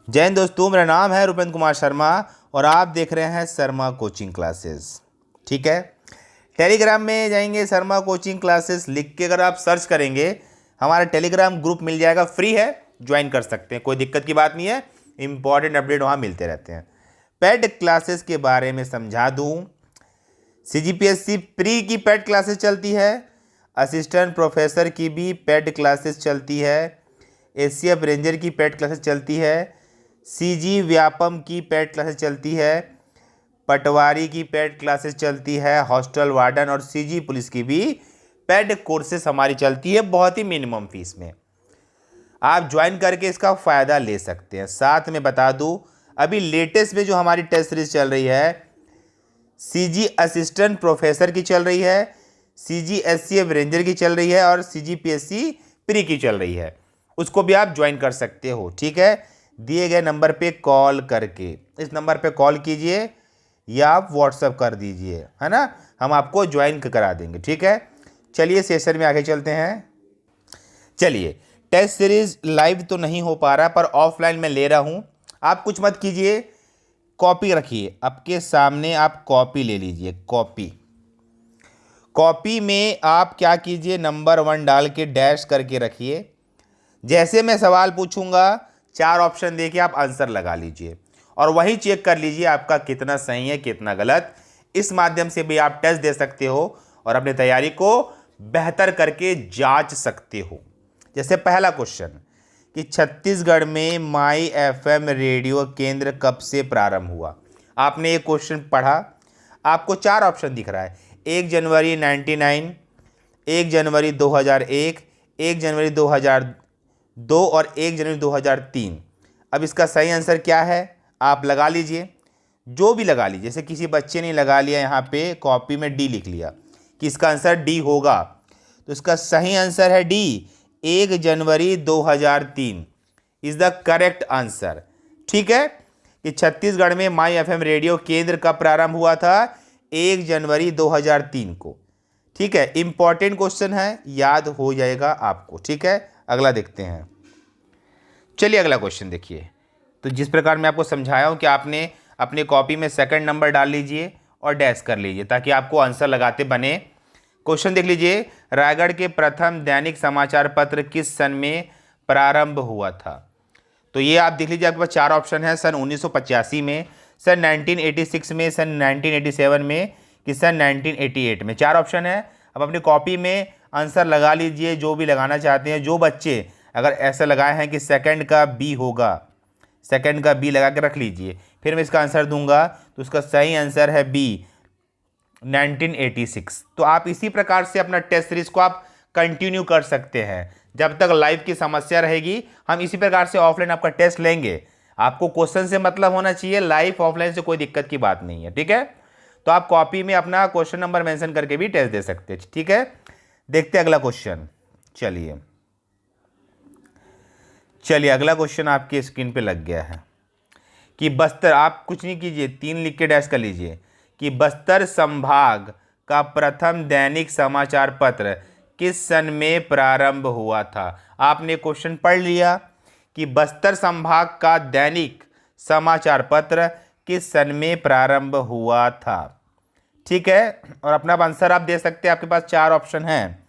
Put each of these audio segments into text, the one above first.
जय हिंद दोस्तों, मेरा नाम है रुपेंद्र कुमार शर्मा और आप देख रहे हैं शर्मा कोचिंग क्लासेस। ठीक है, टेलीग्राम में जाएंगे, शर्मा कोचिंग क्लासेस लिख के अगर आप सर्च करेंगे हमारा टेलीग्राम ग्रुप मिल जाएगा, फ्री है, ज्वाइन कर सकते हैं, कोई दिक्कत की बात नहीं है। इंपॉर्टेंट अपडेट वहाँ मिलते रहते हैं। पेड क्लासेस के बारे में समझा दूँ। CGPSC प्री की पेड क्लासेस चलती है, असिस्टेंट प्रोफेसर की भी पेड क्लासेस चलती है, ACF रेंजर की पेड क्लासेस चलती है, CG व्यापम की पेड क्लासेस चलती है, पटवारी की पेड क्लासेस चलती है, हॉस्टल वार्डन और CG पुलिस की भी पेड कोर्सेस हमारी चलती है, बहुत ही मिनिमम फीस में। आप ज्वाइन करके इसका फ़ायदा ले सकते हैं। साथ में बता दूं, अभी लेटेस्ट में जो हमारी टेस्ट सीरीज चल रही है, CG असिस्टेंट प्रोफेसर की चल रही है, CG SCF रेंजर की चल रही है और CGPSC प्री की चल रही है, उसको भी आप ज्वाइन कर सकते हो। ठीक है, दिए गए नंबर पे कॉल करके, इस नंबर पे कॉल कीजिए या आप व्हाट्सअप कर दीजिए, है ना, हम आपको ज्वाइन करा देंगे। ठीक है, चलिए सेशन में आगे चलते हैं। चलिए, टेस्ट सीरीज लाइव तो नहीं हो पा रहा पर ऑफलाइन में ले रहा हूँ। आप कुछ मत कीजिए, कॉपी रखिए आपके सामने, आप कॉपी ले लीजिए। कॉपी में आप क्या कीजिए, नंबर 1 डाल के डैश करके रखिए। जैसे मैं सवाल पूछूंगा 4 ऑप्शन देके आप आंसर लगा लीजिए और वही चेक कर लीजिए आपका कितना सही है कितना गलत। इस माध्यम से भी आप टेस्ट दे सकते हो और अपनी तैयारी को बेहतर करके जांच सकते हो। जैसे पहला क्वेश्चन कि छत्तीसगढ़ में माई FM रेडियो केंद्र कब से प्रारंभ हुआ। आपने ये क्वेश्चन पढ़ा, आपको 4 ऑप्शन दिख रहा है, 1 जनवरी 99, 1 जनवरी 2001, 1 जनवरी 2002 और 1 जनवरी 2003। अब इसका सही आंसर क्या है आप लगा लीजिए, जो भी लगा लीजिए। जैसे किसी बच्चे ने लगा लिया यहाँ पे कॉपी में D लिख लिया कि इसका आंसर D होगा, तो इसका सही आंसर है D, 1 January 2003 is the correct answer. ठीक है, कि छत्तीसगढ़ में माई FM रेडियो केंद्र कब प्रारंभ हुआ था, 1 जनवरी 2003 को। ठीक है, इंपॉर्टेंट क्वेश्चन है, याद हो जाएगा आपको। ठीक है, अगला देखते हैं। चलिए अगला क्वेश्चन देखिए। तो जिस प्रकार मैं आपको समझाया हूं कि आपने अपने कॉपी में सेकंड नंबर डाल लीजिए और डैश कर लीजिए ताकि आपको आंसर लगाते बने। क्वेश्चन देख लीजिए, रायगढ़ के प्रथम दैनिक समाचार पत्र किस सन में प्रारंभ हुआ था। तो ये आप देख लीजिए, आपके पास 4 ऑप्शन है, सन 1985 में, सन 1986 में, सन 1987 में कि सन 1988 में। 4 ऑप्शन है। अब अपनी कॉपी में आंसर लगा लीजिए जो भी लगाना चाहते हैं। जो बच्चे अगर ऐसा लगाए हैं कि सेकंड का बी होगा, सेकंड का बी लगा के रख लीजिए, फिर मैं इसका आंसर दूंगा तो उसका सही आंसर है बी, 1986। तो आप इसी प्रकार से अपना टेस्ट सीरीज को आप कंटिन्यू कर सकते हैं जब तक लाइव की समस्या रहेगी। हम इसी प्रकार से ऑफलाइन आपका टेस्ट लेंगे। आपको क्वेश्चन से मतलब होना चाहिए, लाइव ऑफलाइन से कोई दिक्कत की बात नहीं है। ठीक है, तो आप कॉपी में अपना क्वेश्चन नंबर मेंशन करके भी टेस्ट दे सकते हैं। ठीक है, देखते हैं अगला क्वेश्चन। चलिए अगला क्वेश्चन आपकी स्क्रीन पे लग गया है कि बस्तर, आप कुछ नहीं कीजिए, 3 लिख के डैश कर लीजिए कि बस्तर संभाग का प्रथम दैनिक समाचार पत्र किस सन में प्रारंभ हुआ था। आपने क्वेश्चन पढ़ लिया कि बस्तर संभाग का दैनिक समाचार पत्र किस सन में प्रारंभ हुआ था। ठीक है, और अपना आंसर आप दे सकते हैं। आपके पास 4 ऑप्शन हैं,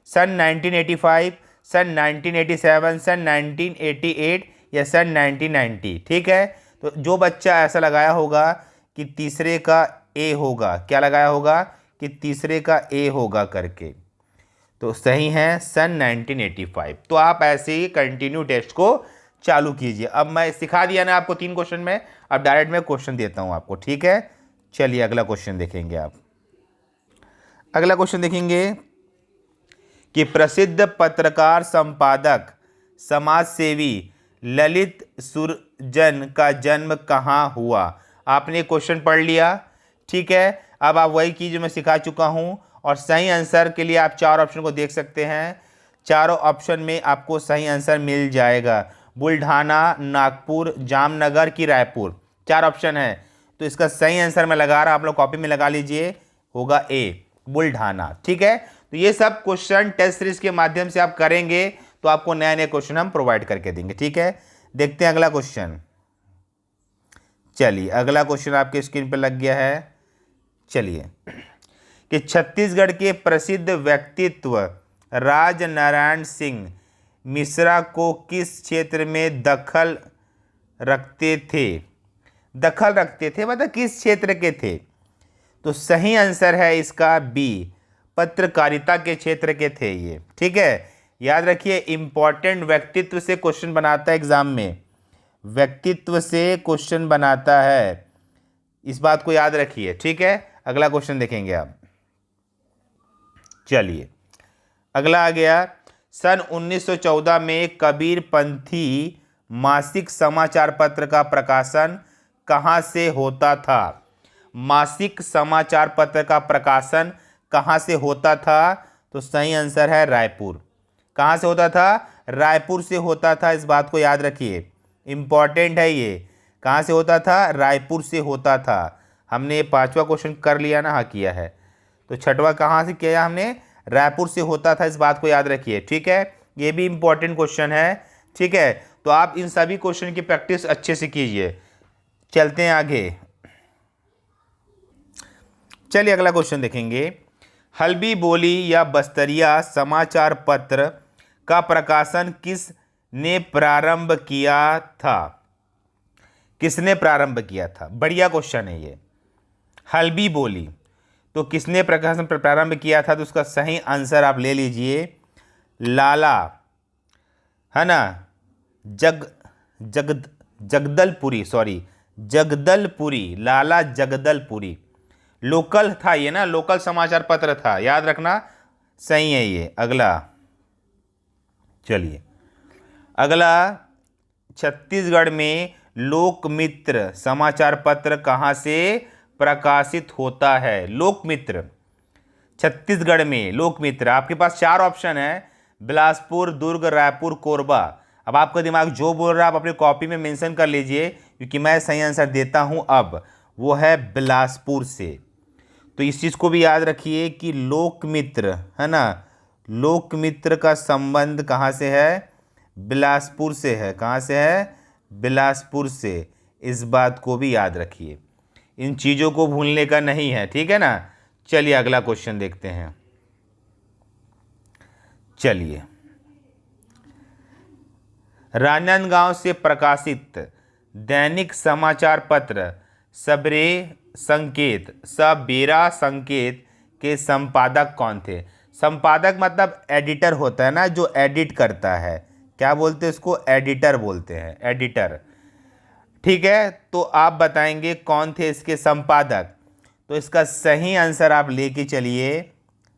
सन 1985, सन 1987, सन 1988 या सन 1990। ठीक है, तो जो बच्चा ऐसा लगाया होगा कि तीसरे का ए होगा, क्या लगाया होगा कि तीसरे का ए होगा करके, तो सही है सन 1985। तो आप ऐसे ही कंटिन्यू टेस्ट को चालू कीजिए। अब मैं सिखा दिया ना आपको 3 क्वेश्चन में, अब डायरेक्ट मैं क्वेश्चन देता हूं आपको। ठीक है, चलिए अगला क्वेश्चन देखेंगे। आप अगला क्वेश्चन देखेंगे कि प्रसिद्ध पत्रकार संपादक समाजसेवी ललित सुरजन का जन्म कहाँ हुआ। आपने क्वेश्चन पढ़ लिया। ठीक है, अब आप वही कीजिए मैं सिखा चुका हूँ और सही आंसर के लिए आप 4 ऑप्शन को देख सकते हैं। चारों ऑप्शन में आपको सही आंसर मिल जाएगा, बुल्ढाना, नागपुर, जामनगर की रायपुर। 4 ऑप्शन है, तो इसका सही आंसर मैं लगा रहा, आप लोग कॉपी में लगा लीजिए, होगा ए, बुल्ढाना। ठीक है, तो ये सब क्वेश्चन टेस्ट सीरीज के माध्यम से आप करेंगे तो आपको नए नए क्वेश्चन हम प्रोवाइड करके देंगे। ठीक है, देखते हैं अगला क्वेश्चन। चलिए अगला क्वेश्चन आपके स्क्रीन पर लग गया है। चलिए कि छत्तीसगढ़ के प्रसिद्ध व्यक्तित्व राजनारायण सिंह मिश्रा को किस क्षेत्र में दखल रखते थे? दखल रखते थे मतलब किस क्षेत्र के थे? तो सही आंसर है इसका बी, पत्रकारिता के क्षेत्र के थे ये। ठीक है, याद रखिए इंपॉर्टेंट व्यक्तित्व से क्वेश्चन बनाता है एग्जाम में, व्यक्तित्व से क्वेश्चन बनाता है, इस बात को याद रखिए। ठीक है, अगला क्वेश्चन देखेंगे आप। चलिए अगला आ गया, सन 1914 में कबीर पंथी मासिक समाचार पत्र का प्रकाशन कहाँ से होता था? मासिक समाचार पत्र का प्रकाशन कहाँ से होता था? तो सही आंसर है रायपुर। कहाँ से होता था? रायपुर से होता था, इस बात को याद रखिए, इंपॉर्टेंट है ये। कहाँ से होता था? रायपुर से होता था। हमने ये 5वां क्वेश्चन कर लिया ना, हाँ किया है। तो 6वां कहाँ से किया हमने? रायपुर से होता था, इस बात को याद रखिए। ठीक है, ये भी इंपॉर्टेंट क्वेश्चन है। ठीक है, तो आप इन सभी क्वेश्चन की प्रैक्टिस अच्छे से कीजिए। चलते हैं आगे। चलिए अगला क्वेश्चन देखेंगे, हल्बी बोली या बस्तरिया समाचार पत्र का प्रकाशन किस ने प्रारंभ किया था? किसने प्रारंभ किया था? बढ़िया क्वेश्चन है ये। हल्बी बोली तो किसने प्रकाशन प्रारंभ किया था? तो उसका सही आंसर आप ले लीजिए, लाला, है ना, जगदलपुरी, सॉरी जगदलपुरी, लाला जगदलपुरी। लोकल था ये ना, लोकल समाचार पत्र था, याद रखना, सही है ये। अगला चलिए अगला, छत्तीसगढ़ में लोकमित्र समाचार पत्र कहाँ से प्रकाशित होता है? लोकमित्र, छत्तीसगढ़ में लोकमित्र। आपके पास 4 ऑप्शन है, बिलासपुर, दुर्ग, रायपुर, कोरबा। अब आपका दिमाग जो बोल रहा है आप अपनी कॉपी में मेंशन कर लीजिए, क्योंकि मैं सही आंसर देता हूं अब, वो है बिलासपुर से। तो इस चीज़ को भी याद रखिए कि लोकमित्र, है ना, लोकमित्र का संबंध कहाँ से है? बिलासपुर से है। कहाँ से है? बिलासपुर से। इस बात को भी याद रखिए, इन चीज़ों को भूलने का नहीं है। ठीक है ना। चलिए अगला क्वेश्चन देखते हैं। चलिए, राजनांदगांव से प्रकाशित दैनिक समाचार पत्र सबेरा संकेत के संपादक कौन थे? संपादक मतलब एडिटर होता है ना, जो एडिट करता है, क्या बोलते हैं उसको? एडिटर बोलते हैं, एडिटर। ठीक है, तो आप बताएंगे कौन थे इसके संपादक। तो इसका सही आंसर आप लेके चलिए,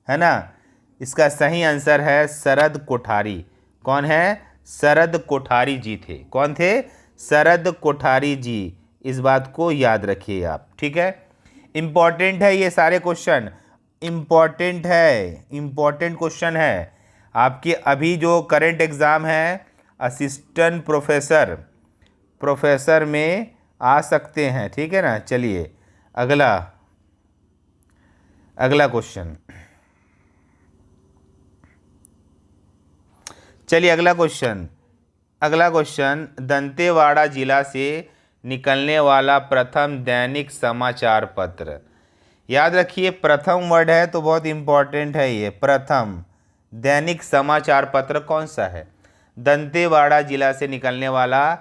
है ना, इसका सही आंसर है शरद कोठारी। कौन है? शरद कोठारी जी थे। कौन थे? शरद कोठारी जी। इस बात को याद रखिए आप। ठीक है, इंपॉर्टेंट है ये सारे क्वेश्चन, इंपॉर्टेंट है, इंपॉर्टेंट क्वेश्चन है। आपके अभी जो करंट एग्ज़ाम है असिस्टेंट प्रोफेसर में आ सकते हैं। ठीक है ना। चलिए अगला क्वेश्चन। चलिए अगला क्वेश्चन, दंतेवाड़ा जिला से निकलने वाला प्रथम दैनिक समाचार पत्र। याद रखिए प्रथम वर्ड है तो बहुत इंपॉर्टेंट है ये। प्रथम दैनिक समाचार पत्र कौन सा है? दंतेवाड़ा जिला से निकलने वाला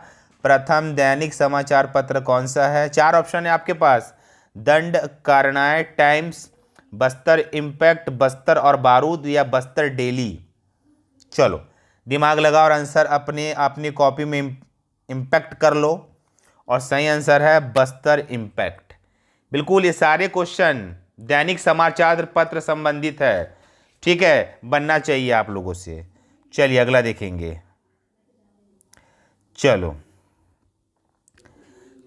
प्रथम दैनिक समाचार पत्र कौन सा है? 4 ऑप्शन है आपके पास, दंड कारणाय, टाइम्स, बस्तर इम्पैक्ट, बस्तर और बारूद, या बस्तर डेली। चलो दिमाग लगा और आंसर अपनी कॉपी में इम्पैक्ट कर लो, और सही आंसर है बस्तर इम्पैक्ट। बिल्कुल, ये सारे क्वेश्चन दैनिक समाचार पत्र संबंधित है। ठीक है, बनना चाहिए आप लोगों से। चलिए अगला देखेंगे। चलो,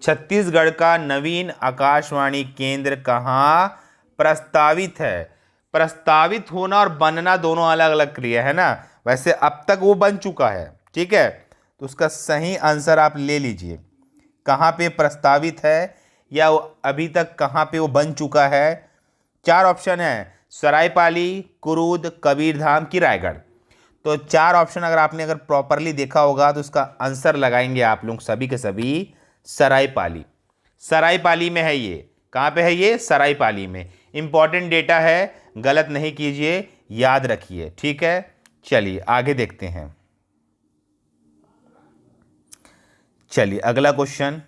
छत्तीसगढ़ का नवीन आकाशवाणी केंद्र कहाँ प्रस्तावित है? प्रस्तावित होना और बनना दोनों अलग अलग क्रिया है ना। वैसे अब तक वो बन चुका है। ठीक है, तो उसका सही आंसर आप ले लीजिए, कहाँ पे प्रस्तावित है या अभी तक कहाँ पे वो बन चुका है। 4 ऑप्शन है, सरायपाली, कुरूद, कबीरधाम की रायगढ़। तो 4 ऑप्शन अगर प्रॉपरली देखा होगा तो उसका आंसर लगाएंगे आप लोग सभी के सभी सरायपाली। सरायपाली में है ये। कहाँ पे है ये? सरायपाली में। इंपॉर्टेंट डेटा है, गलत नहीं कीजिए, याद रखिए, ठीक है। चलिए आगे देखते हैं। चलिए अगला क्वेश्चन,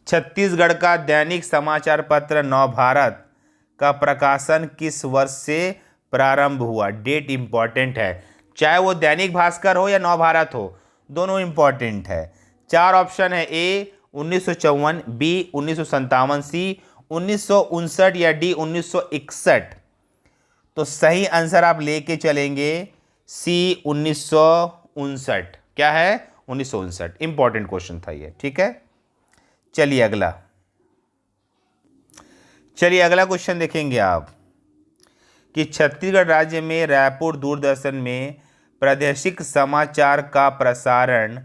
छत्तीसगढ़ का दैनिक समाचार पत्र नवभारत का प्रकाशन किस वर्ष से प्रारंभ हुआ? डेट इंपॉर्टेंट है, चाहे वो दैनिक भास्कर हो या नवभारत हो, दोनों इंपॉर्टेंट है। 4 ऑप्शन है, ए 1954, बी 1957, सी 1959 या डी 1961। तो सही आंसर आप लेके चलेंगे सी 1959। क्या है? 1959। इंपॉर्टेंट क्वेश्चन था ये, ठीक है। चलिए अगला क्वेश्चन देखेंगे आप कि छत्तीसगढ़ राज्य में रायपुर दूरदर्शन में प्रादेशिक समाचार का प्रसारण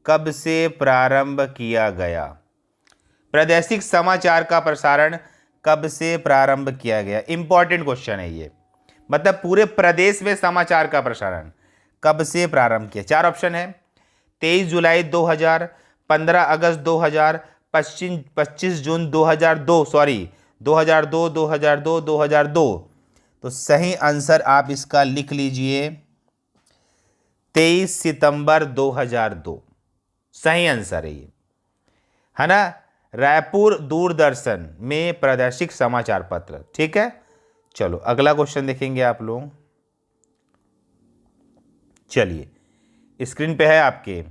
कब से प्रारंभ किया गया? प्रादेशिक समाचार का प्रसारण कब से प्रारंभ किया गया? इंपॉर्टेंट क्वेश्चन है ये, मतलब पूरे प्रदेश में समाचार का प्रसारण कब से प्रारंभ किया? 4 ऑप्शन है, 23 जुलाई 2000, 15 अगस्त 2000, 25 जून 2002, 2002। तो सही आंसर आप इसका लिख लीजिए 23 सितंबर 2002। सही आंसर है ये, है ना। रायपुर दूरदर्शन में प्रादेशिक समाचार पत्र, ठीक है। चलो अगला क्वेश्चन देखेंगे आप लोग। चलिए स्क्रीन पे है आपके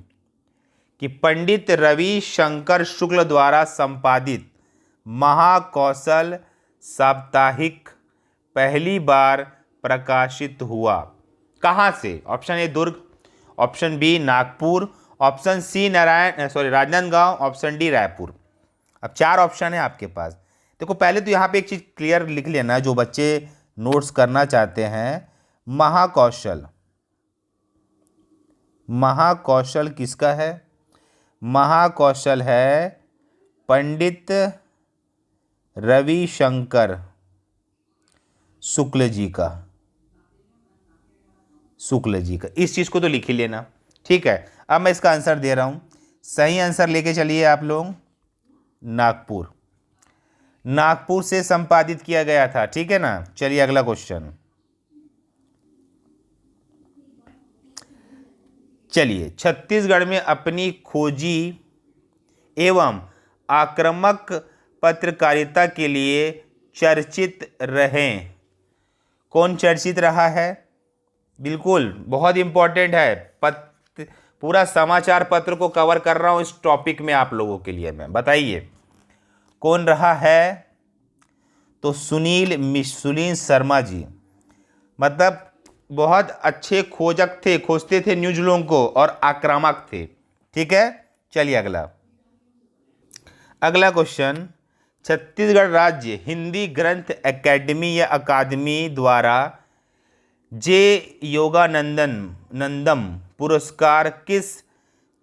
कि पंडित रवि शंकर शुक्ल द्वारा संपादित महाकौशल साप्ताहिक पहली बार प्रकाशित हुआ कहाँ से? Option A Durg, option B Nagpur, option C Rajnandgaon, option D Raipur. अब 4 ऑप्शन है आपके पास। देखो पहले तो यहाँ पे एक चीज़ क्लियर लिख लेना, जो बच्चे नोट्स करना चाहते हैं। महाकौशल किसका है? महाकौशल है पंडित रविशंकर शुक्ल जी का। इस चीज़ को तो लिख ही लेना, ठीक है। अब मैं इसका आंसर दे रहा हूँ। सही आंसर लेके चलिए आप लोग, नागपुर से संपादित किया गया था, ठीक है ना। चलिए अगला क्वेश्चन। चलिए छत्तीसगढ़ में अपनी खोजी एवं आक्रामक पत्रकारिता के लिए चर्चित रहे। कौन चर्चित रहा है? बिल्कुल बहुत इंपॉर्टेंट है। पूरा समाचार पत्र को कवर कर रहा हूं इस टॉपिक में आप लोगों के लिए मैं। बताइए कौन रहा है? तो सुनील शर्मा जी, मतलब बहुत अच्छे खोजक थे, खोजते थे न्यूज लोगों को और आक्रामक थे, ठीक है। चलिए अगला क्वेश्चन, छत्तीसगढ़ राज्य हिंदी ग्रंथ एकेडमी या अकादमी द्वारा जे योगानंदम पुरस्कार किस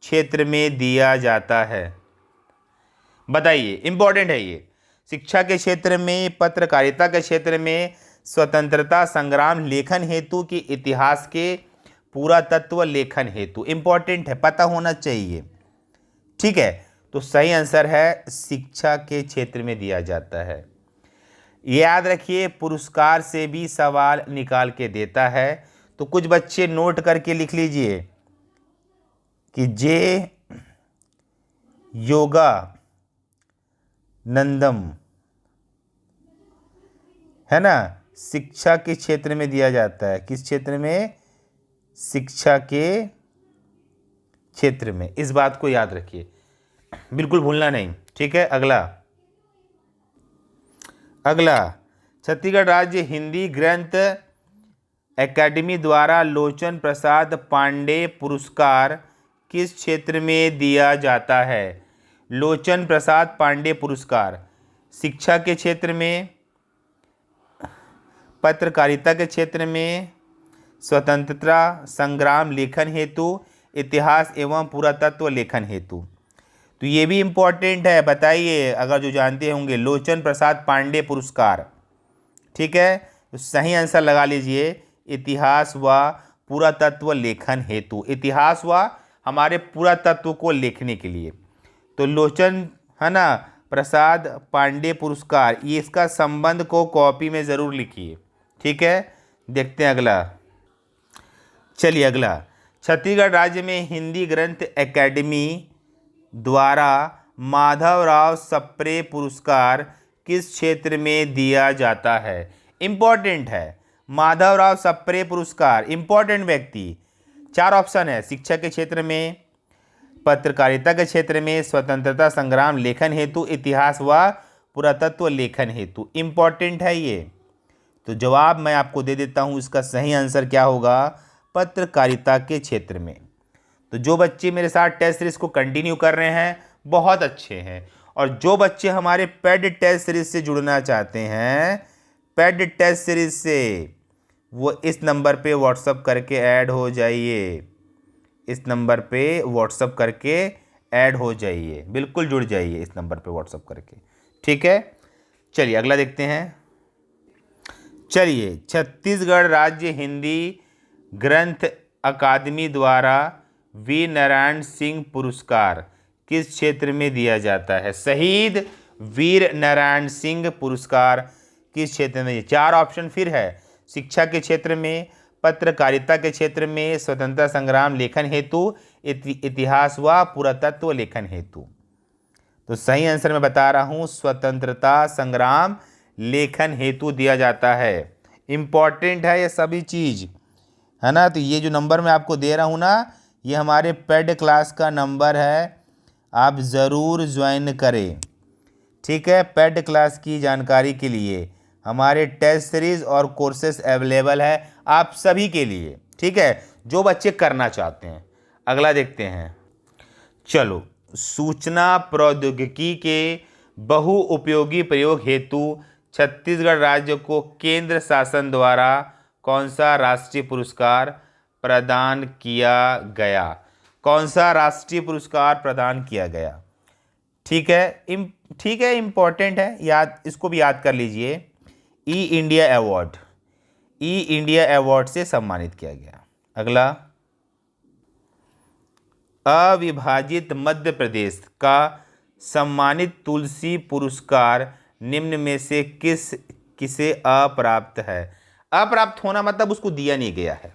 क्षेत्र में दिया जाता है? बताइए, इंपॉर्टेंट है ये। शिक्षा के क्षेत्र में, पत्रकारिता के क्षेत्र में, स्वतंत्रता संग्राम लेखन हेतु की इतिहास के पुरातत्व लेखन हेतु। इंपॉर्टेंट है, पता होना चाहिए, ठीक है। तो सही आंसर है शिक्षा के क्षेत्र में दिया जाता है। याद रखिए पुरस्कार से भी सवाल निकाल के देता है, तो कुछ बच्चे नोट करके लिख लीजिए कि जे योगानंदम, है ना, शिक्षा के क्षेत्र में दिया जाता है। किस क्षेत्र में? शिक्षा के क्षेत्र में। इस बात को याद रखिए, बिल्कुल भूलना नहीं, ठीक है। अगला छत्तीसगढ़ राज्य हिंदी ग्रंथ एकेडमी द्वारा लोचन प्रसाद पांडे पुरस्कार किस क्षेत्र में दिया जाता है? लोचन प्रसाद पांडे पुरस्कार शिक्षा के क्षेत्र में, पत्रकारिता के क्षेत्र में, स्वतंत्रता संग्राम लेखन हेतु, इतिहास एवं पुरातत्व लेखन हेतु। तो ये भी इम्पोर्टेंट है, बताइए अगर जो जानते होंगे। लोचन प्रसाद पांडे पुरस्कार, ठीक है। तो सही आंसर लगा लीजिए इतिहास व पुरातत्व लेखन हेतु। इतिहास व हमारे पुरातत्व को लिखने के लिए। तो लोचन है ना प्रसाद पांडे पुरस्कार, ये इसका संबंध को कॉपी में ज़रूर लिखिए। ठीक है, देखते हैं अगला। चलिए अगला, छत्तीसगढ़ राज्य में हिंदी ग्रंथ एकेडमी द्वारा माधवराव सप्रे पुरस्कार किस क्षेत्र में दिया जाता है? इम्पोर्टेंट है, माधवराव सप्रे पुरस्कार इंपॉर्टेंट व्यक्ति। 4 ऑप्शन है, शिक्षा के क्षेत्र में, पत्रकारिता के क्षेत्र में, स्वतंत्रता संग्राम लेखन हेतु, इतिहास व पुरातत्व लेखन हेतु। इंपॉर्टेंट है ये। तो जवाब मैं आपको दे देता हूँ, इसका सही आंसर क्या होगा? पत्रकारिता के क्षेत्र में। तो जो बच्चे मेरे साथ टेस्ट सीरीज को कंटिन्यू कर रहे हैं बहुत अच्छे हैं, और जो बच्चे हमारे पेड टेस्ट सीरीज से जुड़ना चाहते हैं, पेड टेस्ट सीरीज से, वो इस नंबर पे व्हाट्सअप करके ऐड हो जाइए। इस नंबर पे व्हाट्सअप करके ऐड हो जाइए, बिल्कुल जुड़ जाइए इस नंबर पे व्हाट्सअप करके। ठीक है, चलिए अगला देखते हैं। चलिए, छत्तीसगढ़ राज्य हिंदी ग्रंथ अकादमी द्वारा वी नारायण सिंह पुरस्कार किस क्षेत्र में दिया जाता है? शहीद वीर नारायण सिंह पुरस्कार किस क्षेत्र में? 4 ऑप्शन फिर है, शिक्षा के क्षेत्र में, पत्रकारिता के क्षेत्र में, स्वतंत्रता संग्राम लेखन हेतु, इतिहास व पुरातत्व लेखन हेतु। तो सही आंसर मैं बता रहा हूँ, स्वतंत्रता संग्राम लेखन हेतु दिया जाता है। इम्पॉर्टेंट है ये सभी चीज़, है ना। तो ये जो नंबर मैं आपको दे रहा हूँ ना, ये हमारे पेड क्लास का नंबर है, आप ज़रूर ज्वाइन करें। ठीक है, पेड क्लास की जानकारी के लिए हमारे टेस्ट सीरीज़ और कोर्सेस अवेलेबल है आप सभी के लिए। ठीक है, जो बच्चे करना चाहते हैं। अगला देखते हैं। चलो, सूचना प्रौद्योगिकी के बहुउपयोगी प्रयोग हेतु छत्तीसगढ़ राज्य को केंद्र शासन द्वारा कौन सा राष्ट्रीय पुरस्कार प्रदान किया गया? कौन सा राष्ट्रीय पुरस्कार प्रदान किया गया? ठीक है, इम्पोर्टेंट है, याद, इसको भी याद कर लीजिए। ई इंडिया अवार्ड से सम्मानित किया गया। अगला, अविभाजित मध्य प्रदेश का सम्मानित तुलसी पुरस्कार निम्न में से किसे अप्राप्त है? अप्राप्त होना मतलब उसको दिया नहीं गया है।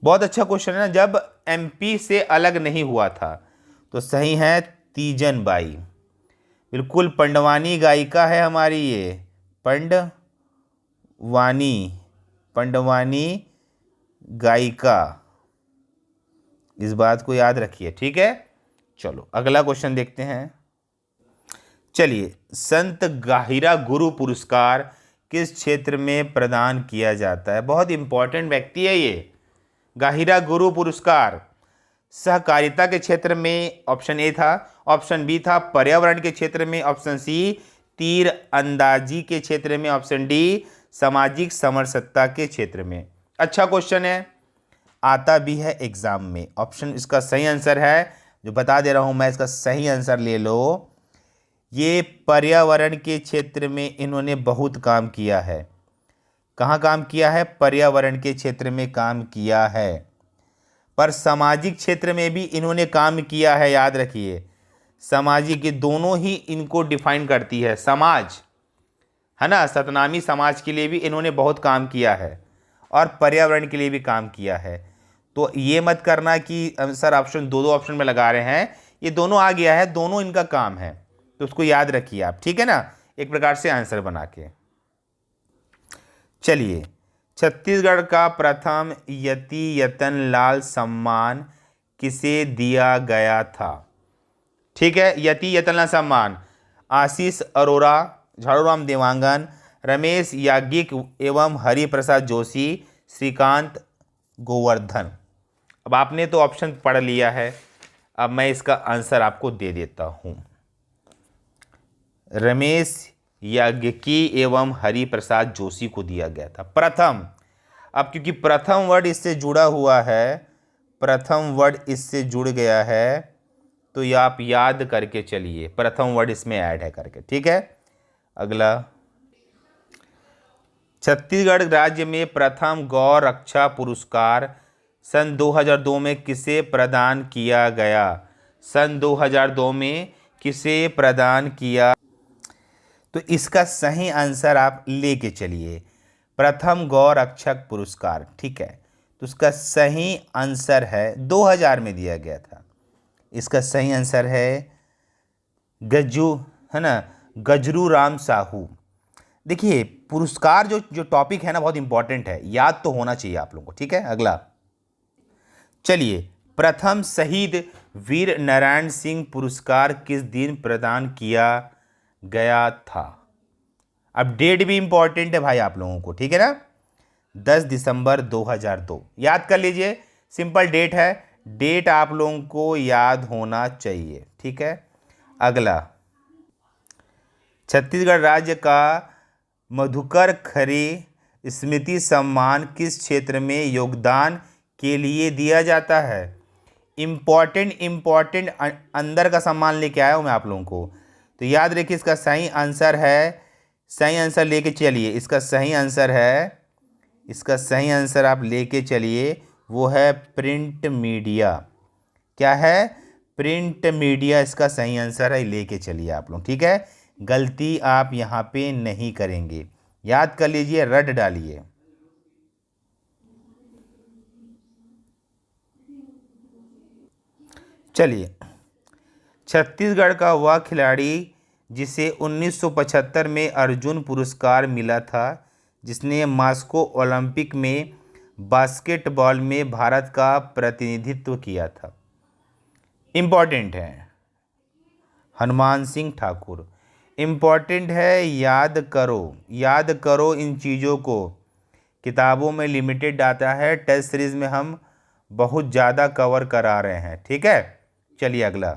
बहुत अच्छा क्वेश्चन है ना, जब एमपी से अलग नहीं हुआ था। तो सही है तीजन बाई, बिल्कुल पंडवानी गायिका है हमारी ये, पंडवानी गायिका, इस बात को याद रखिए। ठीक है, चलो अगला क्वेश्चन देखते हैं। चलिए, संत गाहिरा गुरु पुरस्कार किस क्षेत्र में प्रदान किया जाता है? बहुत इंपॉर्टेंट व्यक्ति है ये। गाहिरा गुरु पुरस्कार सहकारिता के क्षेत्र में ऑप्शन ए था, ऑप्शन बी था पर्यावरण के क्षेत्र में, ऑप्शन सी तीर अंदाजी के क्षेत्र में, ऑप्शन डी सामाजिक समरसत्ता के क्षेत्र में। अच्छा क्वेश्चन है, आता भी है एग्जाम में। ऑप्शन इसका सही आंसर है, जो बता दे रहा हूं मैं, इसका सही आंसर ले लो। ये पर्यावरण के क्षेत्र में इन्होंने बहुत काम किया है। कहाँ काम किया है? पर्यावरण के क्षेत्र में काम किया है, पर सामाजिक क्षेत्र में भी इन्होंने काम किया है। याद रखिए, सामाजिक, ये दोनों ही इनको डिफाइन करती है। समाज है ना, सतनामी समाज के लिए भी इन्होंने बहुत काम किया है, और पर्यावरण के लिए भी काम किया है। तो ये मत करना कि सर ऑप्शन दो ऑप्शन में लगा रहे हैं, ये दोनों आ गया है, दोनों इनका काम है, तो उसको याद रखिए आप। ठीक है ना, एक प्रकार से आंसर बना के। चलिए, छत्तीसगढ़ का प्रथम यति यतन लाल सम्मान किसे दिया गया था? ठीक है, यति यतन लाल सम्मान आशीष अरोरा, झाड़ूराम देवांगन, रमेश याज्ञिक एवं हरिप्रसाद जोशी, श्रीकांत गोवर्धन। अब आपने तो ऑप्शन पढ़ लिया है, अब मैं इसका आंसर आपको दे देता हूँ। रमेश याज्ञिकी एवं हरिप्रसाद जोशी को दिया गया था प्रथम। अब क्योंकि प्रथम वर्ड इससे जुड़ा हुआ है, प्रथम वर्ड इससे जुड़ गया है, तो ये आप याद करके चलिए, प्रथम वर्ड इसमें ऐड है करके। ठीक है, अगला, छत्तीसगढ़ राज्य में प्रथम गौ रक्षा पुरस्कार सन 2002 में किसे प्रदान किया गया? सन 2002 में किसे प्रदान किया? तो इसका सही आंसर आप लेके चलिए, प्रथम गौरक्षक पुरस्कार। ठीक है, तो उसका सही आंसर है 2000 में दिया गया था। इसका सही आंसर है गज्जू, है ना, गजरू राम साहू। देखिए पुरस्कार जो जो टॉपिक है ना बहुत इंपॉर्टेंट है, याद तो होना चाहिए आप लोगों को। ठीक है, अगला चलिए, प्रथम शहीद वीर नारायण सिंह पुरस्कार किस दिन प्रदान किया गया था? अब डेट भी इंपॉर्टेंट है भाई आप लोगों को, ठीक है ना, 10 दिसंबर 2002 याद कर लीजिए, सिंपल डेट है, डेट आप लोगों को याद होना चाहिए। ठीक है, अगला, छत्तीसगढ़ राज्य का मधुकर खरे स्मृति सम्मान किस क्षेत्र में योगदान के लिए दिया जाता है? इंपॉर्टेंट अंदर का सम्मान लेके आया हूं मैं आप लोगों को, तो याद रखिए इसका सही आंसर है, सही आंसर लेके चलिए, इसका सही आंसर है, इसका सही आंसर आप लेके चलिए, वो है प्रिंट मीडिया। क्या है? प्रिंट मीडिया इसका सही आंसर है, लेके चलिए आप लोग। ठीक है, गलती आप यहाँ पे नहीं करेंगे, याद कर लीजिए, रट डालिए। चलिए, छत्तीसगढ़ का वह खिलाड़ी जिसे 1975 में अर्जुन पुरस्कार मिला था, जिसने मास्को ओलंपिक में बास्केटबॉल में भारत का प्रतिनिधित्व किया था। इम्पॉर्टेंट है, हनुमान सिंह ठाकुर। इम्पॉर्टेंट है, याद करो इन चीज़ों को, किताबों में लिमिटेड डाटा है, टेस्ट सीरीज़ में हम बहुत ज़्यादा कवर करा रहे हैं। ठीक है, चलिए अगला,